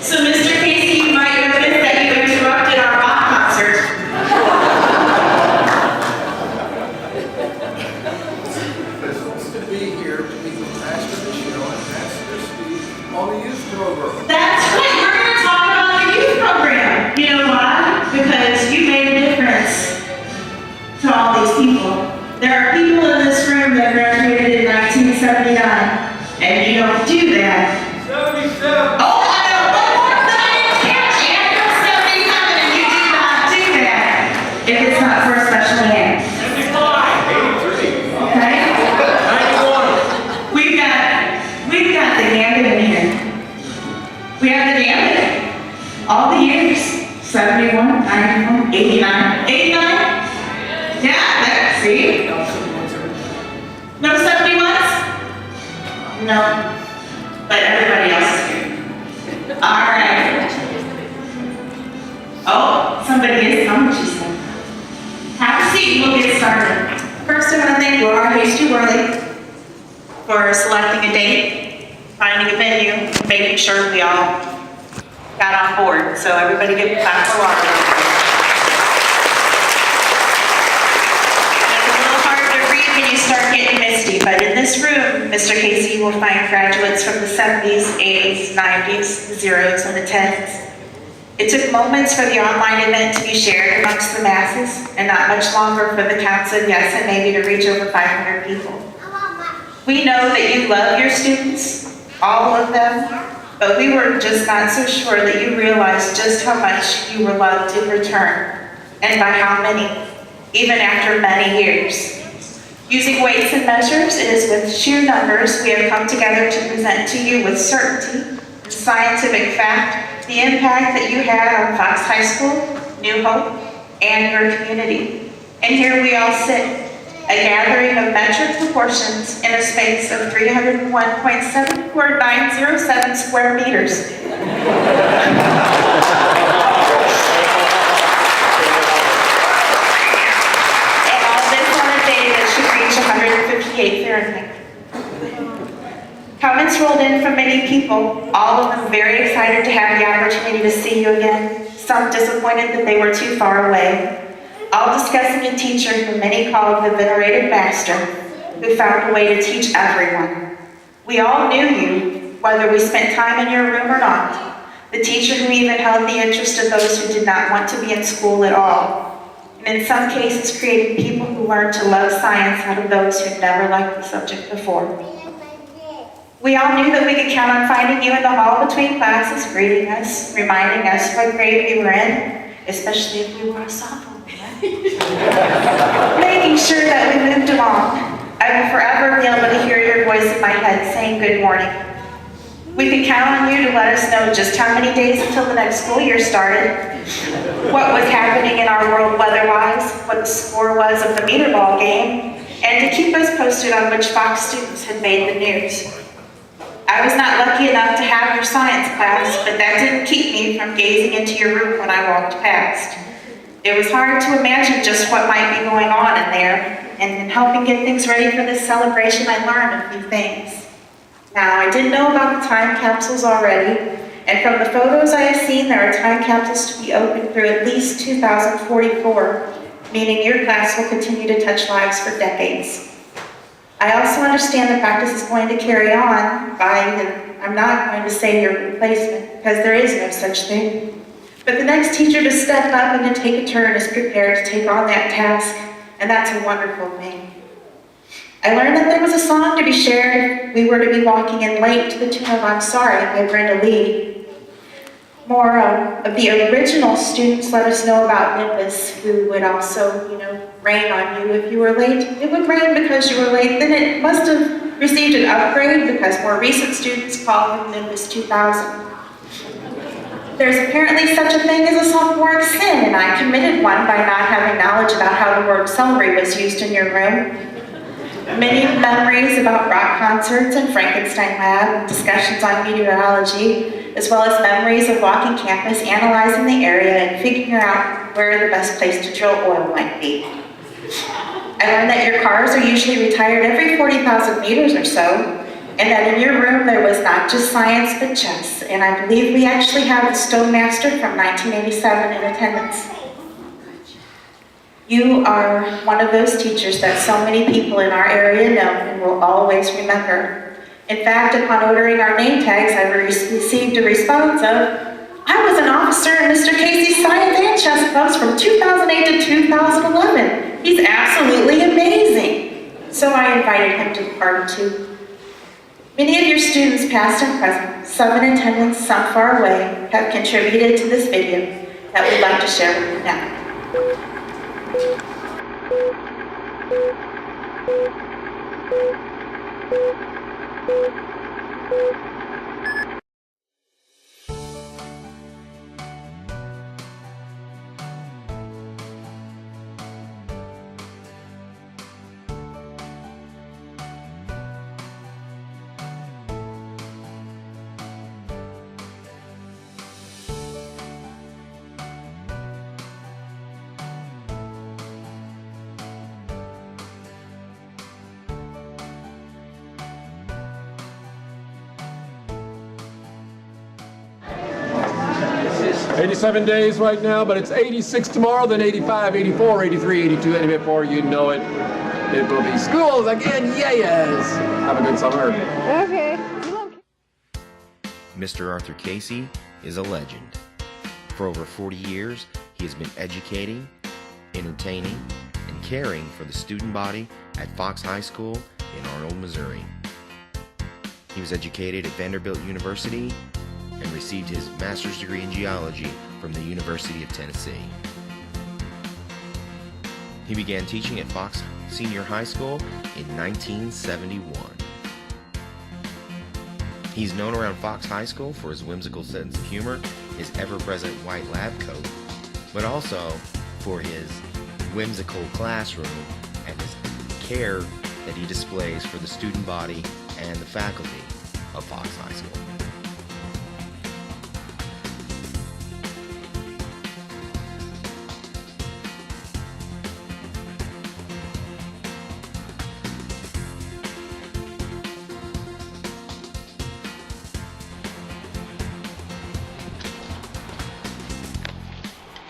So, Mr. Kasey, you might notice that you interrupted our rock concert. We're supposed to be here to be the master of the show and master Steve on the youth program. That's right, we're going to talk about the youth program. You know why? Because you made a difference to all these people. There are people in this room that graduated in 1979, and you don't do that. 77. Oh, I know, one more than I didn't catch you. After 77, and you do not do that if it's not for a special hand. 83. Okay? 91. We've got the gambit in here. We have the gambit. All the years. 71, 91, 89. 89? Yeah, see? No 71s? No. But everybody else is here. Alright. Oh, somebody is coming, she said. Have a seat, we'll get started. First, I want to thank Laura Hasty-Worley for selecting a date, finding a venue, making sure we all got on board. So everybody give a clap for Laura. It's a little hard to read when you start getting misty, but in this room, Mr. Kasey, you will find graduates from the 70s, 80s, 90s, the zeros, and the 10s. It took moments for the online event to be shared amongst the masses, and not much longer for the counts of yes and maybe to reach over 500 people. We know that you love your students, all of them, but we were just not so sure that you realized just how much you were loved in return, and by how many, even after many years. Using weights and measures, it is with sheer numbers we have come together to present to you with certainty and scientific fact the impact that you had on Fox High School, New Hope, and your community. And here we all sit, a gathering of metric proportions in a space of 301.74907 square meters. And all this on a day that should reach 158 Fahrenheit. Comments rolled in from many people, all of them very excited to have the opportunity to see you again, some disappointed that they were too far away, all discussing a teacher who many called the venerated master, who found a way to teach everyone. We all knew you, whether we spent time in your room or not, the teacher who even held the interest of those who did not want to be in school at all, and in some cases created people who learned to love science out of those who had never liked the subject before. We all knew that we could count on finding you in the hall between classes, greeting us, reminding us what grade we were in, especially if we were a sophomore. Making sure that we moved along. I will forever be able to hear your voice in my head saying good morning. We could count on you to let us know just how many days until the next school year started, what was happening in our world weather-wise, what the score was of the meter ball game, and to keep us posted on which Fox students had made the news. I was not lucky enough to have your science class, but that didn't keep me from gazing into your room when I walked past. It was hard to imagine just what might be going on in there, and in helping get things ready for this celebration, I learned a few things. Now, I didn't know about the time capsules already, and from the photos I have seen, there are time capsules to be opened through at least 2044, meaning your class will continue to touch lives for decades. I also understand the practice is going to carry on I'm not going to say your replacement, because there is no such thing. But the next teacher to step up and to take a turn is prepared to take on that task, and that's a wonderful thing. I learned that there was a song to be shared if we were to be walking in late to the tune of I'm Sorry by Brenda Lee. More of the original students let us know about Nimbus, who would also, rain on you if you were late. It would rain because you were late, then it must have received an upgrade because more recent students call him Nimbus 2000. There's apparently such a thing as a sophomoric sin, and I committed one by not having knowledge about how the word celery was used in your room. Many memories about rock concerts and Frankenstein Lab, discussions on meteorology, as well as memories of walking campus, analyzing the area, and figuring out where the best place to drill oil might be. I learned that your cars are usually retired every 40,000 meters or so, And that in your room there was not just science but chess. And I believe we actually have the Stone Master from 1987 in attendance. You are one of those teachers that so many people in our area know and will always remember. In fact, upon ordering our name tags, I received a response of, "I was an officer in Mr. Kasey's science and chess clubs from 2008 to 2011. He's absolutely amazing." So I invited him to the party too. Many of your students, past and present, some in attendance, some far away, have contributed to this video that we'd like to share with you now. "87 days right now, but it's 86 tomorrow, then 85, 84, 83, 82, and before you know it, it will be schools again, yes! Have a good summer." Okay. Mr. Arthur Kasey is a legend. For over 40 years, he has been educating, entertaining, and caring for the student body at Fox High School in Arnold, Missouri. He was educated at Vanderbilt University and received his master's degree in geology from the University of Tennessee. He began teaching at Fox Senior High School in 1971. He's known around Fox High School for his whimsical sense of humor, his ever-present white lab coat, but also for his whimsical classroom and his care that he displays for the student body and the faculty of Fox High School.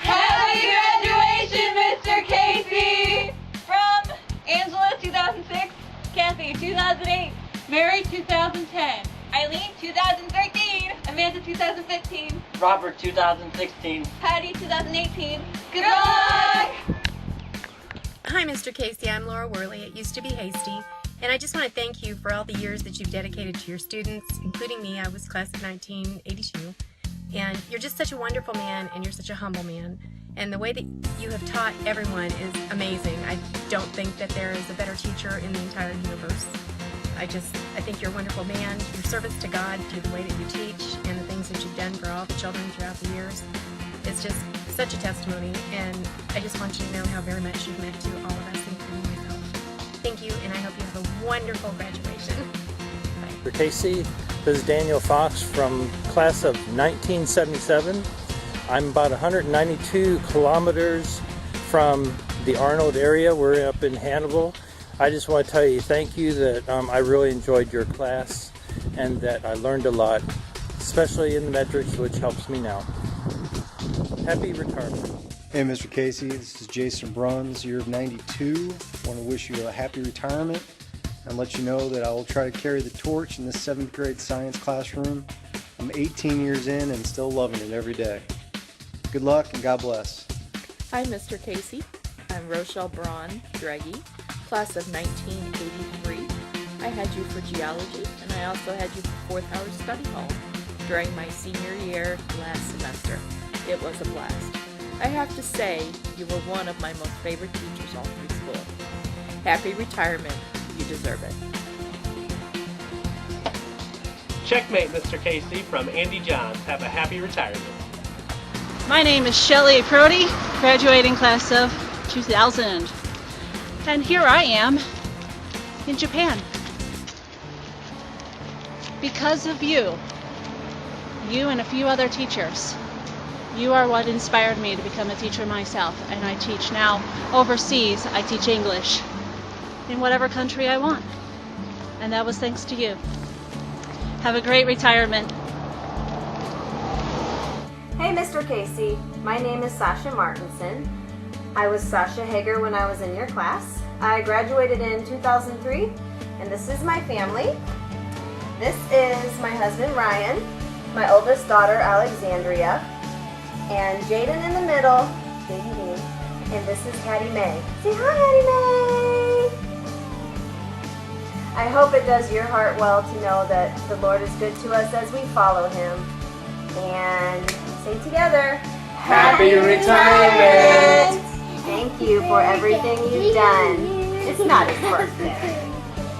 Happy graduation, Mr. Kasey! From Angela, 2006, Kathy, 2008, Mary, 2010, Eileen, 2013, Amanda, 2015, Robert, 2016. Patty, 2018. Good luck! Hi, Mr. Kasey. I'm Laura Worley. It used to be Hasty. And I just want to thank you for all the years that you've dedicated to your students, including me. I was class of 1982. And you're just such a wonderful man, and you're such a humble man. And the way that you have taught everyone is amazing. I don't think that there is a better teacher in the entire universe. I think you're a wonderful man. Your service to God through the way that you teach and the things that you've done for all the children throughout the years. It's just such a testimony, and I just want you to know how very much you've meant to all of us, including myself. Thank you, and I hope you have a wonderful graduation. Bye. Mr. Kasey, this is Daniel Fox from class of 1977. I'm about 192 kilometers from the Arnold area. We're up in Hannibal. I just want to tell you thank you that I really enjoyed your class and that I learned a lot, especially in the metrics, which helps me now. Happy retirement. Hey, Mr. Kasey, this is Jason Bruns, year of 92. I want to wish you a happy retirement and let you know that I will try to carry the torch in this 7th grade science classroom. I'm 18 years in and still loving it every day. Good luck and God bless. Hi, Mr. Kasey. I'm Rochelle Braun Dreggy, class of 1983. I had you for geology, and I also had you for 4th Hour Study Hall during my senior year last semester. It was a blast. I have to say, you were one of my most favorite teachers all through school. Happy retirement. You deserve it. Checkmate, Mr. Kasey, from Andy Johns. Have a happy retirement. My name is Shelley Crody, graduating class of 2000. And here I am in Japan. Because of you and a few other teachers. You are what inspired me to become a teacher myself, and I teach now overseas. I teach English in whatever country I want, and that was thanks to you. Have a great retirement. Hey, Mr. Kasey. My name is Sasha Martinson. I was Sasha Hager when I was in your class. I graduated in 2003, and this is my family. This is my husband, Ryan, my oldest daughter, Alexandria, and Jaden in the middle, baby me, and this is Hattie Mae. Say hi, Hattie Mae! I hope it does your heart well to know that the Lord is good to us as we follow Him. And say together, Happy Retirement! Thank you for everything you've done. It's not his birthday.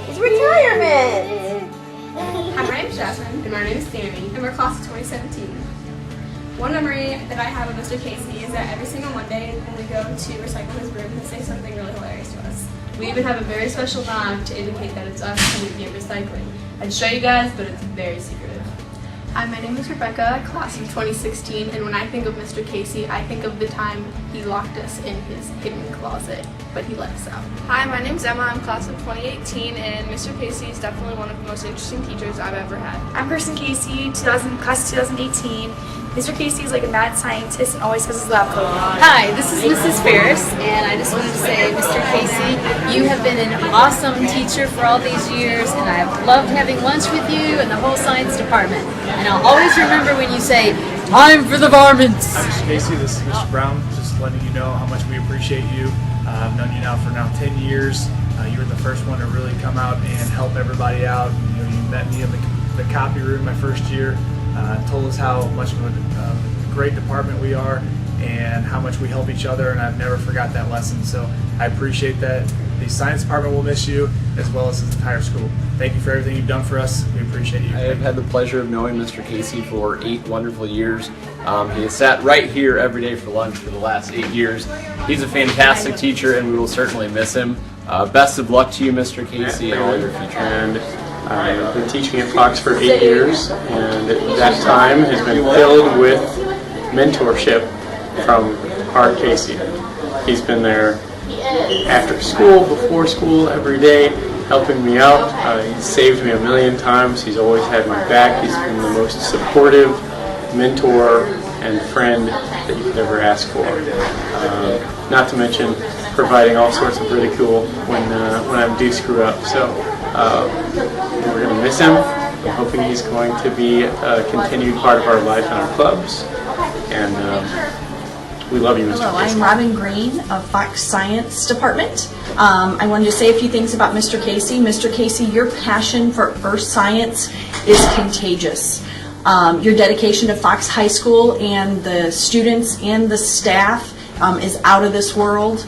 It's retirement! Hi, my name is Jasmine, and my name is Sammy, and we're class of 2017. One memory that I have of Mr. Kasey is that every single Monday when we go to recycle his room, he'll say something really hilarious to us. We even have a very special nod to indicate that it's us coming in recycling. I'd show you guys, but it's very secretive. Hi, my name is Rebecca, class of 2016, and when I think of Mr. Kasey, I think of the time he locked us in his hidden closet, but he let us out. Hi, my name is Emma, I'm class of 2018, and Mr. Kasey is definitely one of the most interesting teachers I've ever had. I'm Kirsten Kasey, class of 2018. Mr. Kasey is like a mad scientist and always has his lab coat on. Hi, this is Mrs. Ferris, and I just wanted to say, Mr. Kasey, you have been an awesome teacher for all these years, and I've loved having lunch with you and the whole science department. And I'll always remember when you say, time for the varmints. Hi, Mr. Kasey, this is Mr. Brown, just letting you know how much we appreciate you. I've known you now for 10 years. You were the first one to really come out and help everybody out. You met me in the copy room my first year. Told us how much of a great department we are and how much we help each other, and I've never forgot that lesson, so I appreciate that. The science department will miss you, as well as the entire school. Thank you for everything you've done for us. We appreciate you. I have had the pleasure of knowing Mr. Kasey for 8 wonderful years. He has sat right here every day for lunch for the last 8 years. He's a fantastic teacher, and we will certainly miss him. Best of luck to you, Mr. Kasey, and all your future. And I've been teaching at Fox for 8 years, and that time has been filled with mentorship from our Kasey. He's been there after school, before school, every day, helping me out. He's saved me a million times. He's always had my back. He's been the most supportive mentor and friend that you could ever ask for. Not to mention providing all sorts of ridicule when I do screw up. So we're going to miss him. I'm hoping he's going to be a continued part of our life and our clubs. And we love you, Mr. Hello, Kasey. I'm Robin Green of Fox Science Department. I wanted to say a few things about Mr. Kasey. Mr. Kasey, your passion for earth science is contagious. Your dedication to Fox High School and the students and the staff is out of this world.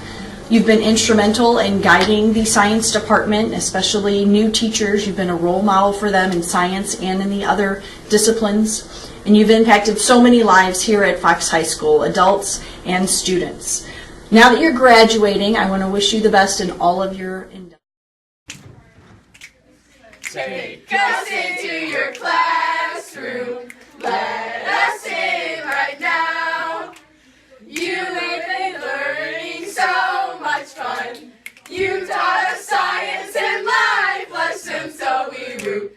You've been instrumental in guiding the science department, especially new teachers. You've been a role model for them in science and in the other disciplines. And you've impacted so many lives here at Fox High School, adults and students. Now that you're graduating, I want to wish you the best in all of your endeavors. Take us into your classroom. Let us in right now. You make the learning so much fun. You taught us science and life lessons, so we root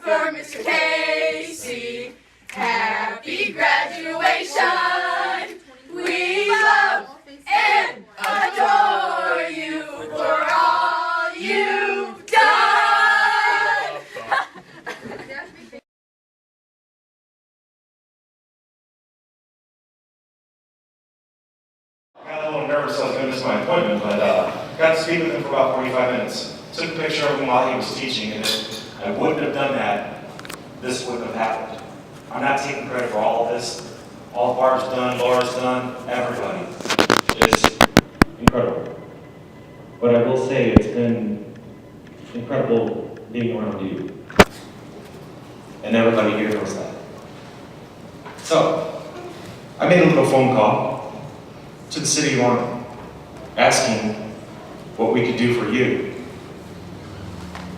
for Mr. Kasey. Happy graduation. We love and adore you for all you've done. I got a little nervous I was going to miss my appointment, but got to speak with him for about 45 minutes. Took a picture of him while he was teaching, and if I wouldn't have done that, this wouldn't have happened. I'm not taking credit for all of this. All Barb's done, Laura's done, everybody. It's incredible. But I will say it's been incredible being around you. And everybody here knows that. So, I made a little phone call to the city of Orno, asking what we could do for you,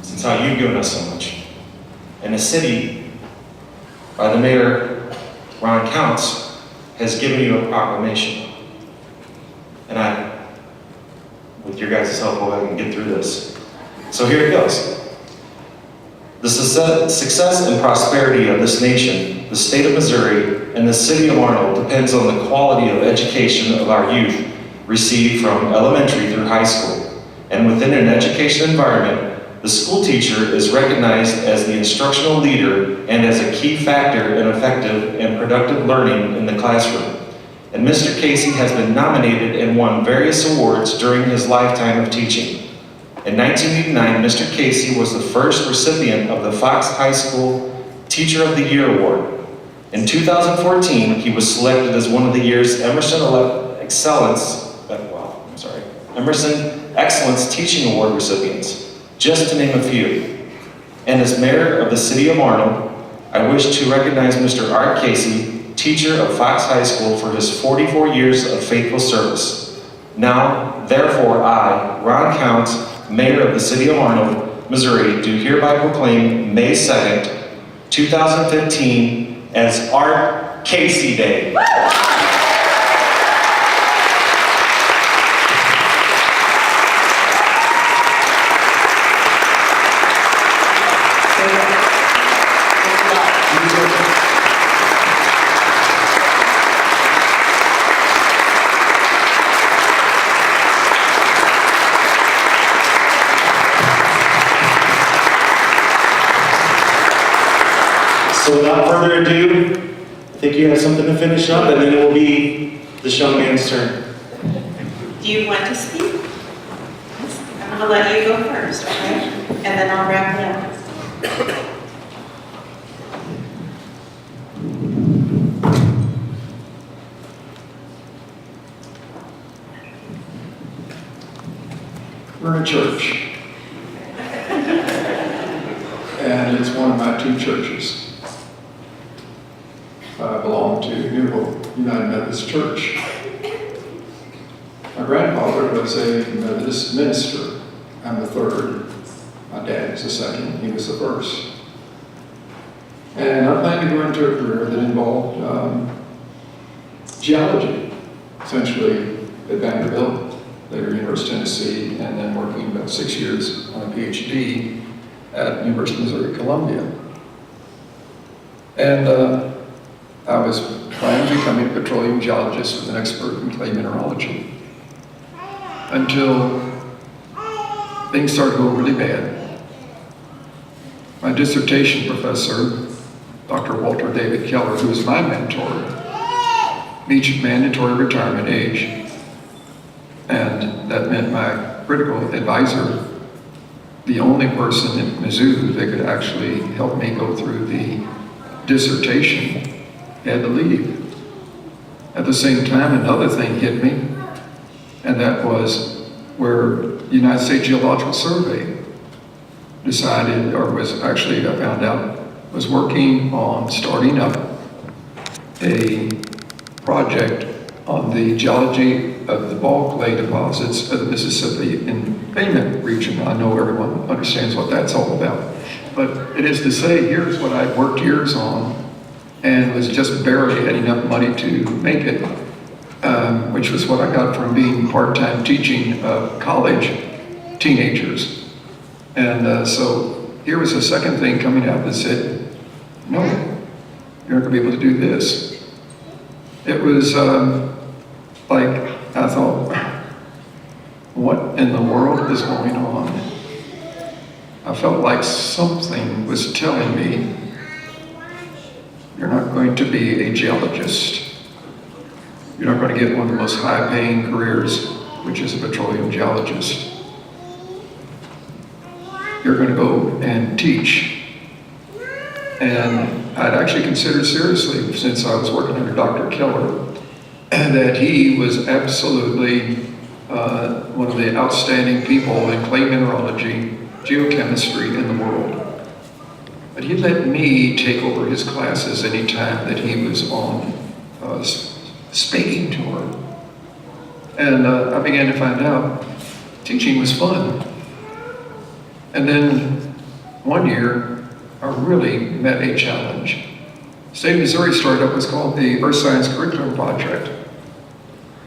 since how you've given us so much. And the city, by the mayor, Ron Counts, has given you a proclamation. And I, with your guys' help, will go ahead and get through this. So here it goes. The The success and prosperity of this nation, the state of Missouri, and the city of Arnold depends on the quality of education of our youth received from elementary through high school. And within an education environment, the school teacher is recognized as the instructional leader and as a key factor in effective and productive learning in the classroom. And Mr. Kasey has been nominated and won various awards during his lifetime of teaching. In 1989, Mr. Kasey was the first recipient of the Fox High School Teacher of the Year Award. In 2014, he was selected as one of the year's Emerson Excellence Teaching Award recipients, just to name a few. And as mayor of the city of Arnold, I wish to recognize Mr. Art Kasey, teacher of Fox High School, for his 44 years of faithful service. Now, therefore, I, Ron Counts, Mayor of the City of Arnold, Missouri, do hereby proclaim May 2nd, 2015 as Art Kasey Day. So without further ado, I think you have something to finish up, and then it will be this young man's turn. Do you want to speak? I'm going to let you go first, okay? And then I'll wrap it up. We're in a church, and it's one of my two churches. I belong to New Hope United Methodist Church. My grandfather was a Methodist minister. I'm the third. My dad was the second. He was the first. And I planned to go into a career that involved geology, essentially at Vanderbilt, later University of Tennessee, and then working about 6 years on a PhD at University of Missouri, Columbia. And I was planning on becoming a petroleum geologist with an expert in clay mineralogy until things started going really bad. My dissertation professor, Dr. Walter David Keller, who was my mentor, reached mandatory retirement age. And that meant my critical advisor, the only person in Mizzou that could actually help me go through the dissertation, had to leave. At the same time, another thing hit me, and that was where the United States Geological Survey decided, or was actually, I found out, was working on starting up a project on the geology of the ball clay deposits of the Mississippi Embayment region. I know everyone understands what that's all about. But it is to say, here's what I'd worked years on and was just barely had enough money to make it, which was what I got from being part-time teaching college teenagers. And so here was a second thing coming out that said, no, you're not gonna be able to do this. It was like, I thought, what in the world is going on? I felt like something was telling me, you're not going to be a geologist. You're not going to get one of the most high-paying careers, which is a petroleum geologist. You're going to go and teach. And I'd actually considered seriously, since I was working under Dr. Keller, that he was absolutely one of the outstanding people in clay mineralogy, geochemistry in the world. But he let me take over his classes anytime that he was on speaking to her. And I began to find out teaching was fun. And then one year, I really met a challenge. State of Missouri started up what's called the Earth Science Curriculum Project.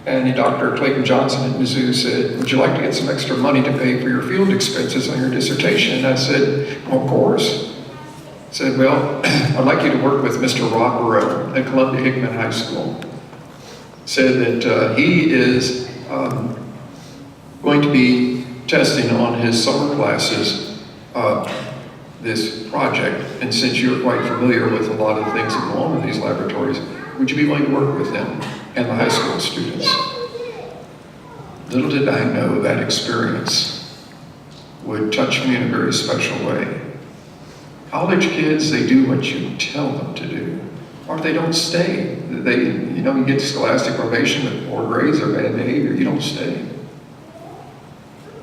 And Dr. Clayton Johnson at Mizzou said, would you like to get some extra money to pay for your field expenses on your dissertation? And I said, well, of course. said, well, I'd like you to work with Mr. Rob Burrell at Columbia Hickman High School. Said that he is going to be testing on his summer classes this project, and since you're quite familiar with a lot of the things that go on in these laboratories, would you be willing to work with them and the high school students? Little did I know that experience would touch me in a very special way. College kids, they do what you tell them to do, or they don't stay. You get scholastic probation with poor grades or bad behavior, you don't stay.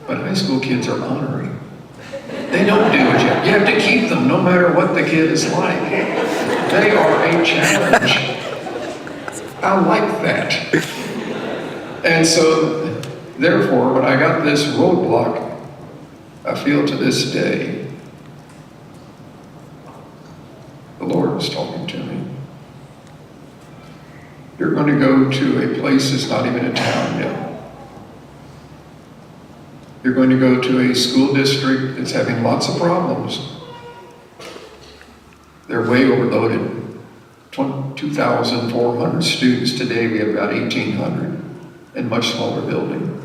But high school kids are honoring. They don't do what you have to keep them no matter what the kid is like. They are a challenge. I like that. And so, therefore, when I got this roadblock, I feel to this day, the Lord was talking to me. You're going to go to a place that's not even a town yet. You're going to go to a school district that's having lots of problems. They're way overloaded. 2,400 students today, we have about 1,800 in much smaller building.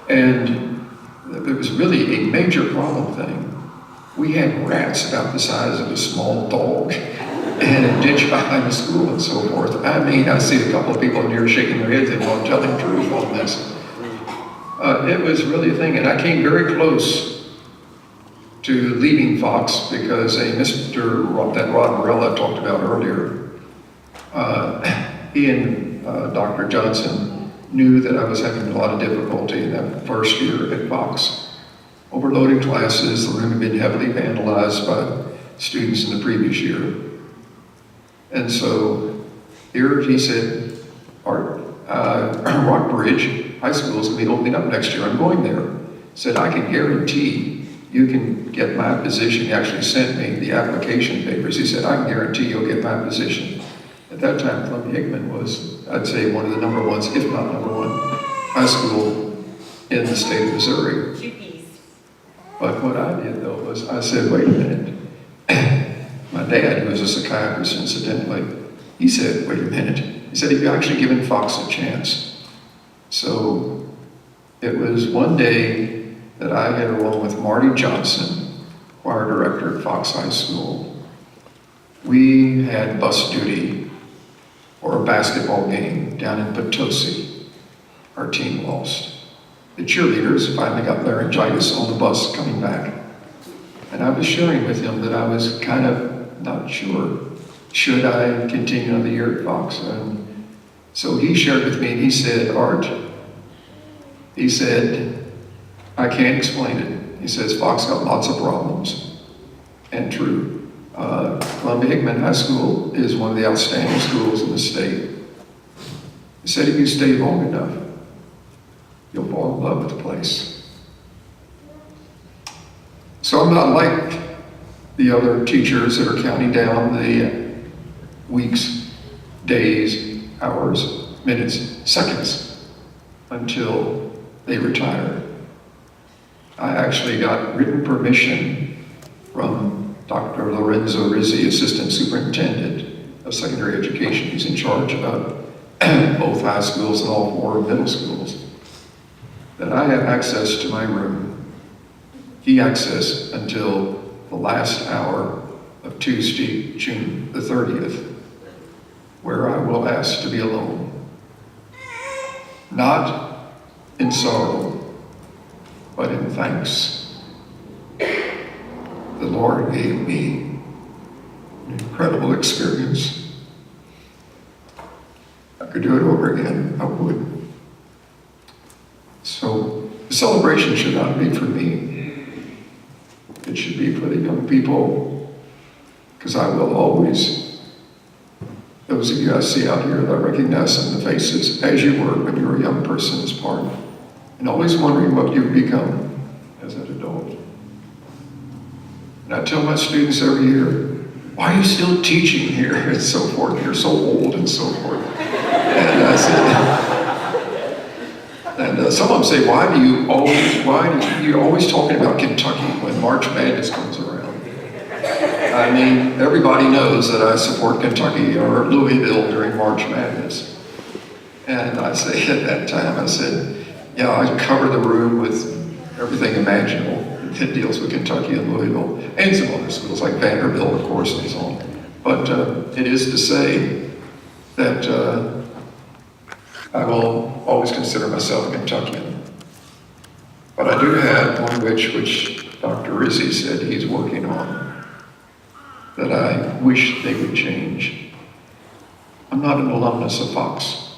And there was really a major problem thing. We had rats about the size of a small dog in a ditch behind the school and so forth. I mean, I see a couple of people in here shaking their heads and I'm telling the truth on this. It was really a thing, and I came very close to leaving Fox because that Rod Burrell I talked about earlier, he and Dr. Johnson knew that I was having a lot of difficulty in that first year at Fox. Overloading classes, the room had been heavily vandalized by students in the previous year. And so here he said, Art, Rockbridge High School is going to be opening up next year. I'm going there. Said, I can guarantee you can get my position. He actually sent me the application papers. He said, I can guarantee you'll get my position. At that time, Columbia Hickman was, I'd say, one of the number ones, if not number one, high school in the state of Missouri. But what I did, though, was I said, wait a minute. My dad, who was a psychiatrist, incidentally, he said, wait a minute. He said, have you actually given Fox a chance? So it was one day that I had, along with Marty Johnson, choir director at Fox High School, we had bus duty for a basketball game down in Potosi. Our team lost. The cheerleaders finally got laryngitis on the bus coming back. And I was sharing with him that I was kind of not sure. Should I continue another year at Fox? And so he shared with me, and he said, Art, he said, I can't explain it. He says, Fox got lots of problems. And true. Columbia Hickman High School is one of the outstanding schools in the state. He said, if you stay long enough, you'll fall in love with the place. So I'm not like the other teachers that are counting down the weeks, days, hours, minutes, seconds until they retire. I actually got written permission from Dr. Lorenzo Rizzi, Assistant Superintendent of Secondary Education. He's in charge of both high schools and all 4 middle schools, that I have access to my room, key access until the last hour of Tuesday, June the 30th, where I will ask to be alone. Not in sorrow, but in thanks. The Lord gave me an incredible experience. If I could do it over again, I would. So the celebration should not be for me. It should be for the young people, because I will always, those of you I see out here that I recognize in the faces, as you were when you were a young person as part, and always wondering what you've become as an adult. And I tell my students every year, why are you still teaching here? And so forth. You're so old and so forth. And I said, and some of them say, why are you always talking about Kentucky when March Madness comes around? I mean, everybody knows that I support Kentucky or Louisville during March Madness. And I say at that time, I said, yeah, I cover the room with everything imaginable that deals with Kentucky and Louisville, and some other schools like Vanderbilt, of course, and so on. But it is to say that I will always consider myself a Kentuckian. But I do have one which Dr. Rizzi said he's working on, that I wish they would change. I'm not an alumnus of Fox.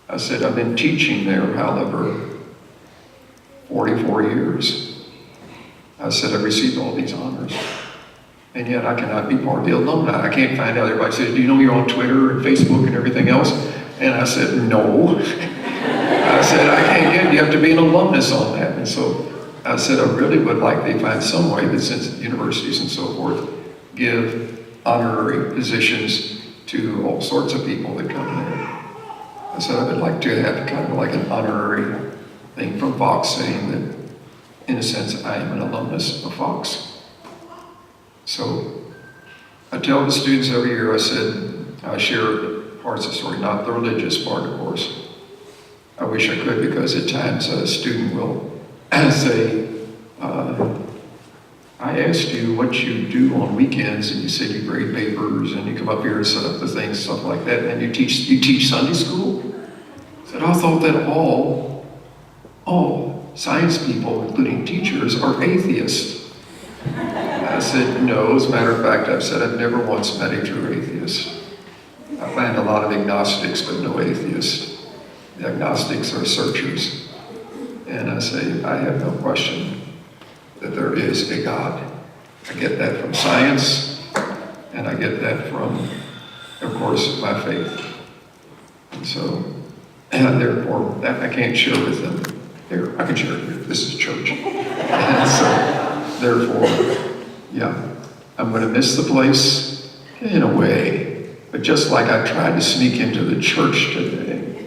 I said, I've been teaching there, however, 44 years. I said, I've received all these honors, and yet I cannot be part of the alumni. I can't find out. Everybody says, do you know you're on Twitter and Facebook and everything else? And I said, no. I said, I can't get it. You have to be an alumnus on that. And so I said, I really would like they find some way that since universities and so forth give honorary positions to all sorts of people that come there. I said, I would like to have kind of like an honorary thing from Fox saying that, in a sense, I am an alumnus of Fox. So I tell the students every year, I said, I share parts of the story, not the religious part, of course. I wish I could, because at times a student will say, I asked you what you do on weekends, and you said you grade papers, and you come up here and set up the things, stuff like that, and you teach Sunday school? I said, I thought that all science people, including teachers, are atheists. I said, no, as a matter of fact, I've said I've never once met a true atheist. I find a lot of agnostics, but no atheists. The agnostics are searchers. And I say, I have no question that there is a God. I get that from science, and I get that from, of course, my faith. And so, and therefore, that I can't share with them. Here, I can share it here. This is church. And so, therefore, yeah, I'm going to miss the place in a way. But just like I tried to sneak into the church today,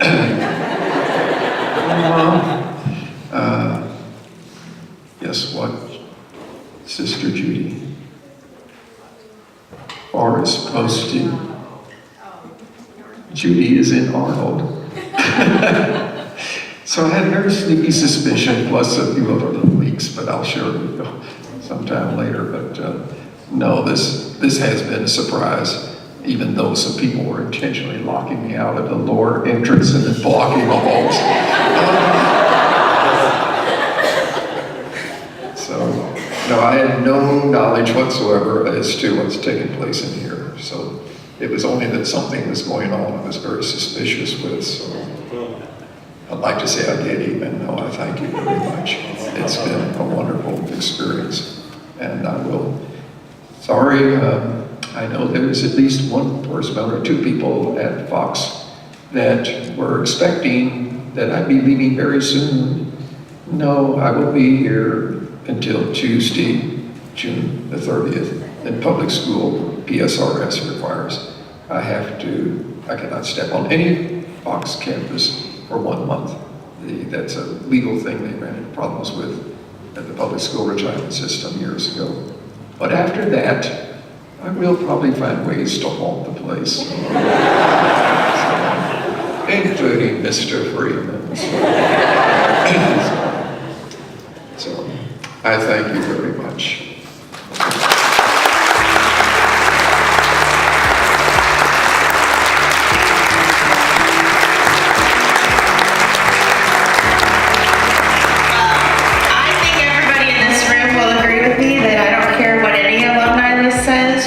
guess what, Sister Judy? Forrest posted, Judy is in Arnold. So I had a very sneaky suspicion, plus a few other little leaks, but I'll share it with you sometime later. But no, this has been a surprise, even though some people were intentionally locking me out at the lower entrance and then blocking the halls. So, no, I had no knowledge whatsoever as to what's taking place in here. So it was only that something was going on I was very suspicious with. So I'd like to say I did even know. I thank you very much. It's been a wonderful experience. And I will, sorry, I know there's at least one person or two people at Fox that were expecting that I'd be leaving very soon. No, I will be here until Tuesday, June the 30th. In public school, PSRS requires I cannot step on any Fox campus for 1 month. That's a legal thing they ran into problems with at the public school retirement system years ago. But after that, I will probably find ways to haunt the place. Including Mr. Freeman. So, I thank you very much.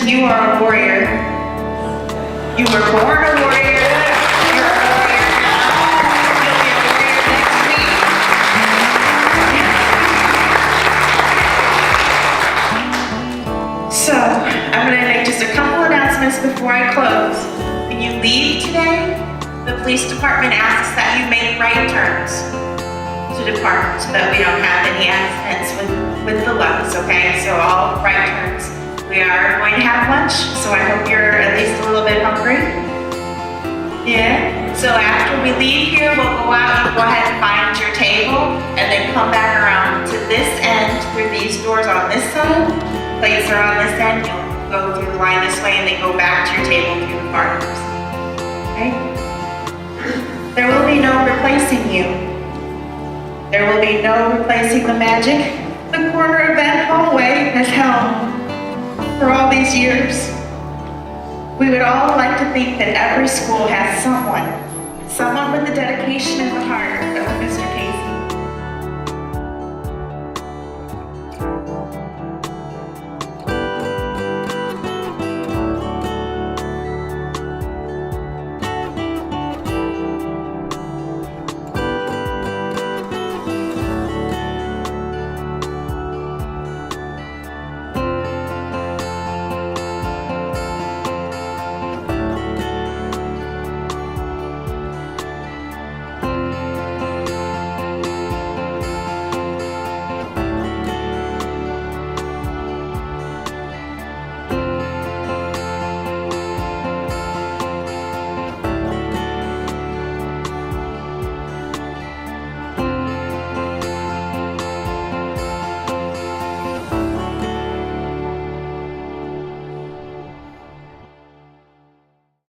You are a warrior. You were born a warrior. You're a warrior now. You'll be a warrior next week. So, I'm going to make just a couple announcements before I close. When you leave today, the police department asks that you make right turns to depart so that we don't have any accidents with the lefts, okay? So all right turns. We are going to have lunch, so I hope you're at least a little bit hungry. Yeah? So after we leave here, we'll go out and go ahead and find your table, and then come back around to this end through these doors on this side, plates are on this end, you'll go through the line this way and then go back to your table through the far doors. Okay? There will be no replacing you. There will be no replacing the magic the corner of that hallway has held for all these years. We would all like to think that every school has someone with the dedication and the heart of Mr. Kasey.